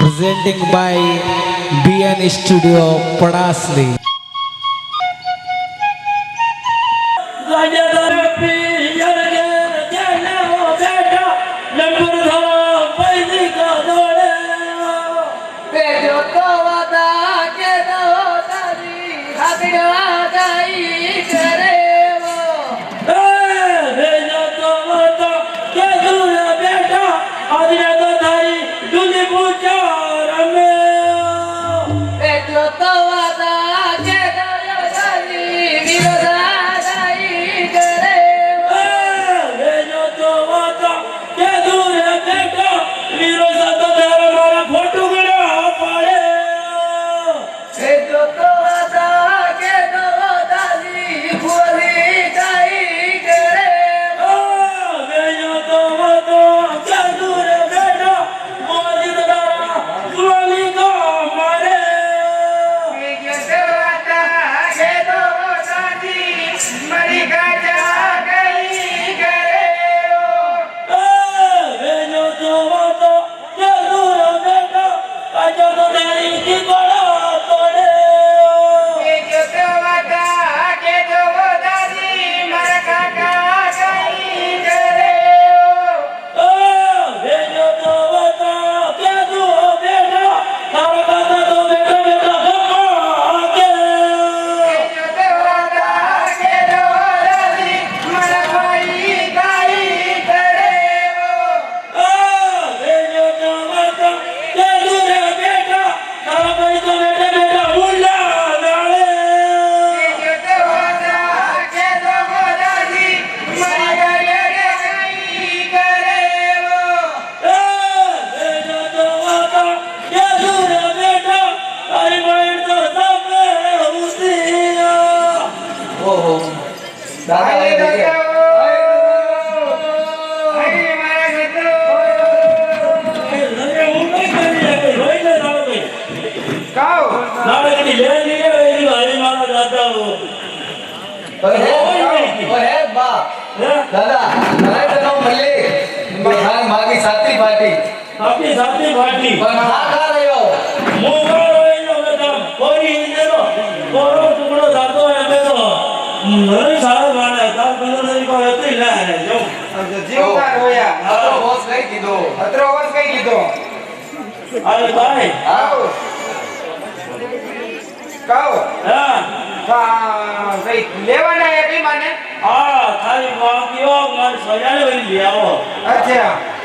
presenting by BN Studio Padasli.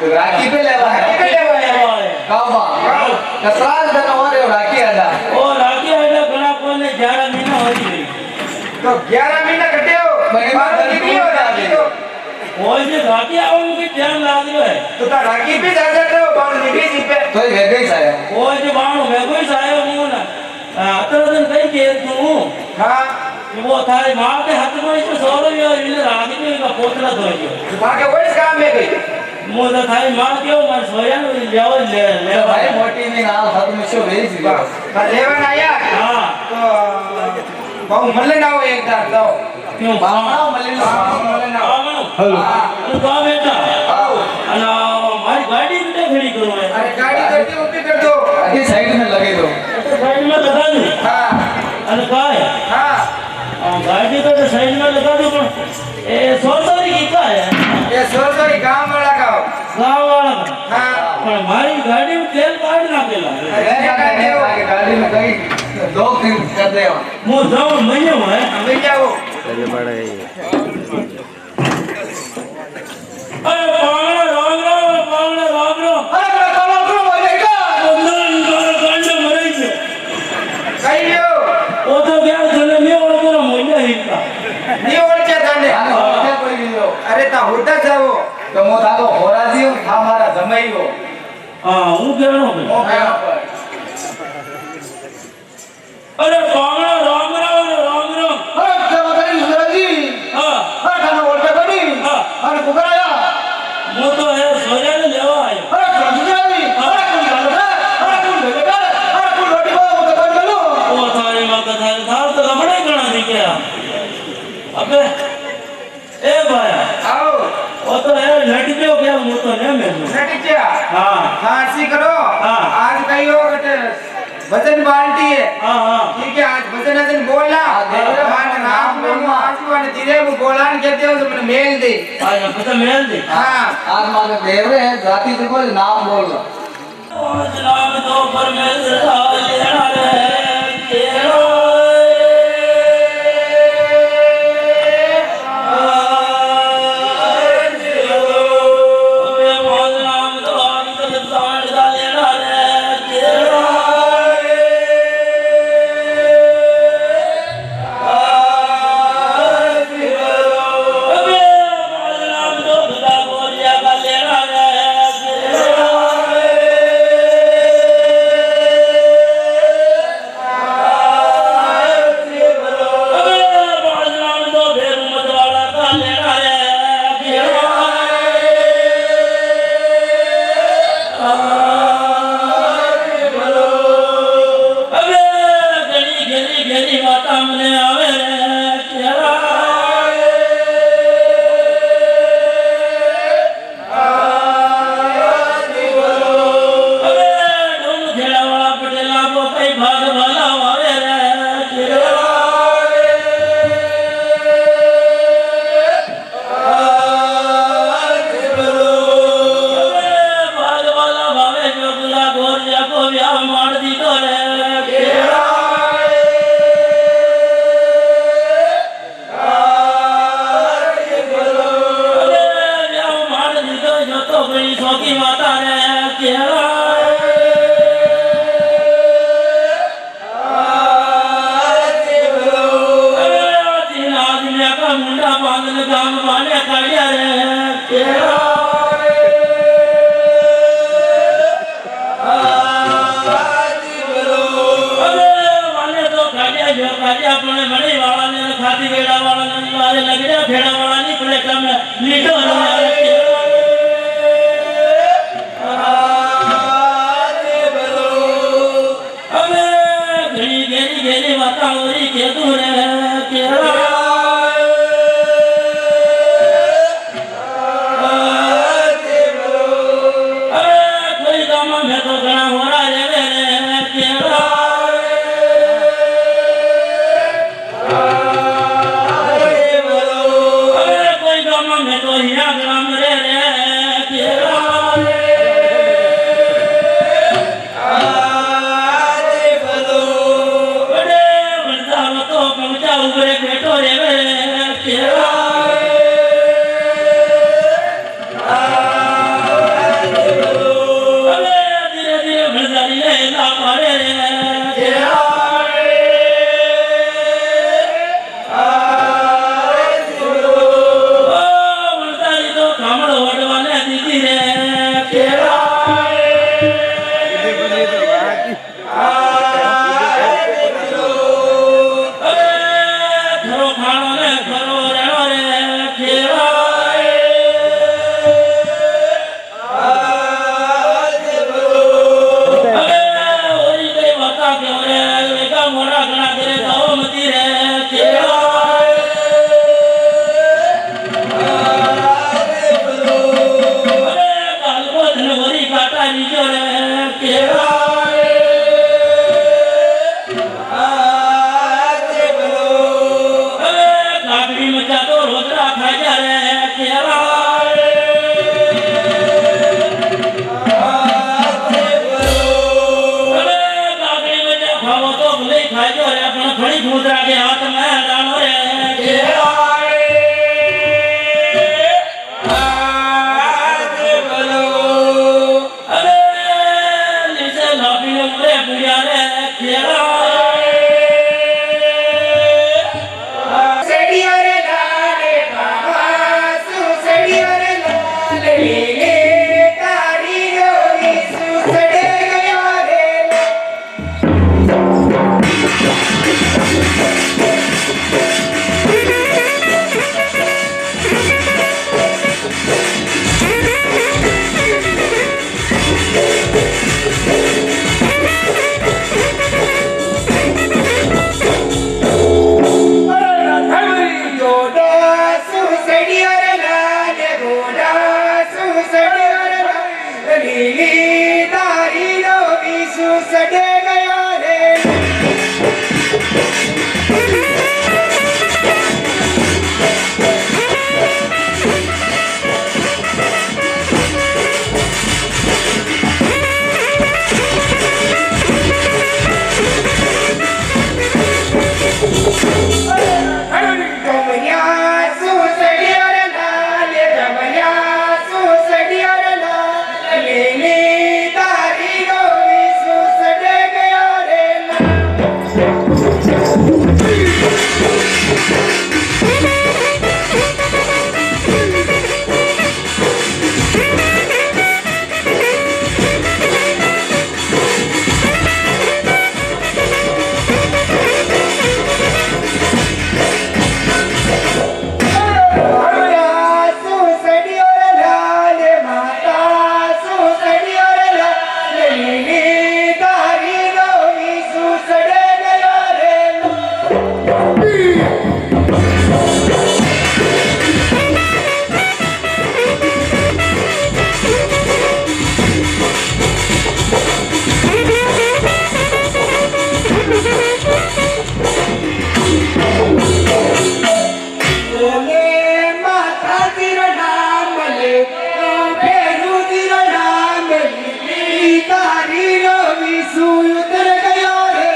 राखी पे लेवा कसराल देना हो रे राखी आडा ओ राखी आडा घणा कोने 11 महीना होई गई तो 11 महीना कटियो महिमा दीदी हो जाती तो ओ जे राखी आवनु के टाइम लाग्यो है तो ता राखी पे जा जाते हो बाण दीदी जी पे तो ये गई साया ओ जे बाण वेगोई सायो मु ना अतर दिन कई के तू हां वो थारे मां के हाथ में इस सोरो यो इन राखी पे का पोतला धोयो मां के वही काम में गई मोदा थाई मां क्यों मन सोया ले भाई मोटी में नाल हाथ में शो भेज दिया का लेवन आया हां तो बहु मल्ले ना हो एक दार दो क्यों बावना मल्ले ना हेलो तो बेटा आओ अना मारी गाड़ी कितने खड़ी करो अरे गाड़ी करती ऊपर कर दो आगे साइड में लगे दो साइड में लगा दो हां अने काय हां गाड़ी तो साइड में लगा दो पण ए सोरसोरी की का है ये सोरसोरी गांव में लगाओ गांव वाला हां पण मारी गाड़ी में तेल काट ना केला अरे गाड़ी में कई दो दिन कर दे मो जाओ महीने में अभी जाओ चले बड़े अरे पागल राम राम अरे कमाल करो बोलेगा बंदन कर कांड मरे छे कहियो ओ तो क्या चले नहीं और तेरा मोया ही का नहीं और क्या जाने अरे कोई लियो अरे ता होता जाओ तो मो ताको होराजी हूं था मारा जमाई हो हां हूं केनो ओ केनो पर अरे पागल राम अरे जवादारी होराजी हां अरे खाना बोल के बनी हां अरे पुकारा मो तो है सोया ने लेवा आयो अरे प्रभुजी अरे कौन डालो अरे कौन भेजेगा अरे कौन रोटी को कौन डालो ओ थारे मां का थार तो कपड़े गणा दी क्या अबे ए भाई आओ ओ तो है लट गयो क्या मु तो ने में नट क्या हां फांसी करो हाँ। आज कहीं हो गटे भजन बाल्टी है हाँ हाँ ठीक है आज भजन अजन बोला मान नाम में मु आसमान धीरे वो बोलान कहते हो तो मैंने मेल दे आज पता मेल दे हाँ आज माने देवरे है जाति से बोल नाम बोल लो नाम तो परमेश्वर लेना रे तेरा સડે ગયા રે જમણ્યા શું સડ્યો રે લાલ જમણ્યા શું સડ્યો રે લાલ લીલી તારી ગોરી શું સડે ગયા રે માતા શું સડ્યો રે લાલ માતા શું સડ્યો રે લાલ લીલી તારી ગોરી શું સડે ગયા રે બોલે માતા તીરો નામ લે ફેરુ તીરો નામ લે તારી રવિ શું ઉતર ગયો રે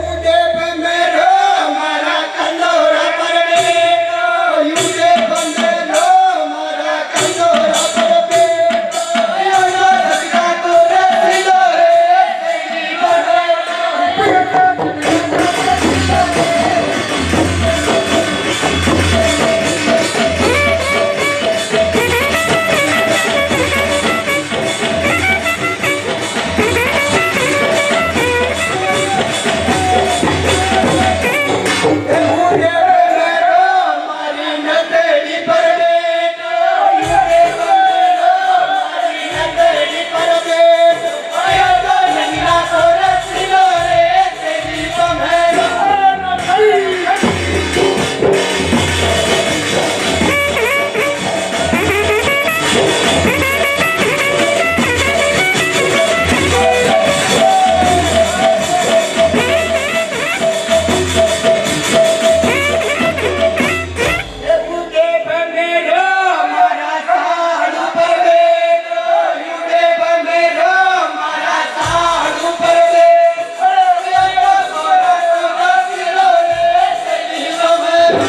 ઉડે બંગલો મારા કંદોરા પર બેઠો ઉડે બંગલો મારા કંદોરા પર બેઠો યો સસરા તો રસીલો રે તેરી ઉડે બંગલો મારી નતડી પર બેઠો ઉડે બંગલો મારી નતડી પર બેઠો યો સસરા તો રસીલો રે તેરી બંગલો ઉડે બંગલો મારા સાડ ઉપર બેઠો ઉડે બંગલો મારા સાડ ઉપર બેઠો યો સસરા તો રસીલો રે તેરી બંગલો